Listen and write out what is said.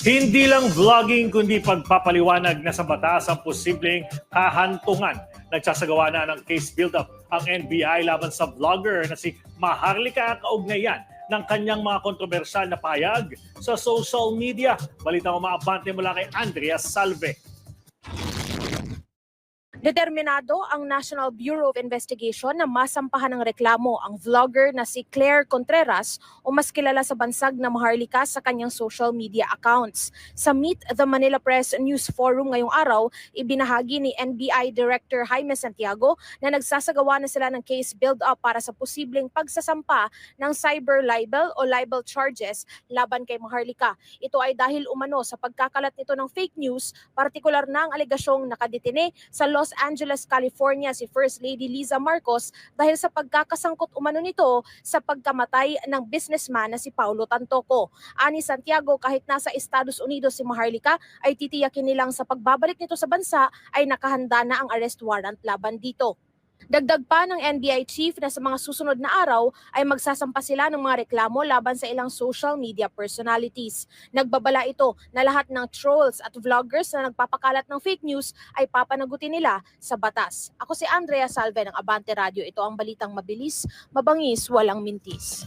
Hindi lang vlogging kundi pagpapaliwanag na sa batas ang posibleng kahantungan. Nagsasagawa na ng case build-up ang NBI laban sa vlogger na si Maharlika kaugnayan ng kanyang mga kontrobersyal na pahayag sa social media. Balita umaabante mula kay Andrea Salve. Determinado ang National Bureau of Investigation na masampahan ng reklamo ang vlogger na si Claire Contreras o mas kilala sa bansag na Maharlika sa kanyang social media accounts. Sa Meet the Manila Press News Forum ngayong araw, ibinahagi ni NBI Director Jaime Santiago na nagsasagawa na sila ng case build-up para sa posibleng pagsasampa ng cyber libel o libel charges laban kay Maharlika. Ito ay dahil umano sa pagkakalat nito ng fake news, partikular na ang alegasyong nakadetine sa Los Angeles, California si First Lady Liza Marcos dahil sa pagkakasangkot umano nito sa pagkamatay ng businessman na si Paulo Tantoco. Ani Santiago, kahit nasa Estados Unidos si Maharlika, ay titiyakin nilang sa pagbabalik nito sa bansa ay nakahanda na ang arrest warrant laban dito. Dagdag pa ng NBI chief na sa mga susunod na araw ay magsasampa sila ng mga reklamo laban sa ilang social media personalities. Nagbabala ito na lahat ng trolls at vloggers na nagpapakalat ng fake news ay papanagutin nila sa batas. Ako si Andrea Salve ng Abante Radio. Ito ang balitang mabilis, mabangis, walang mintis.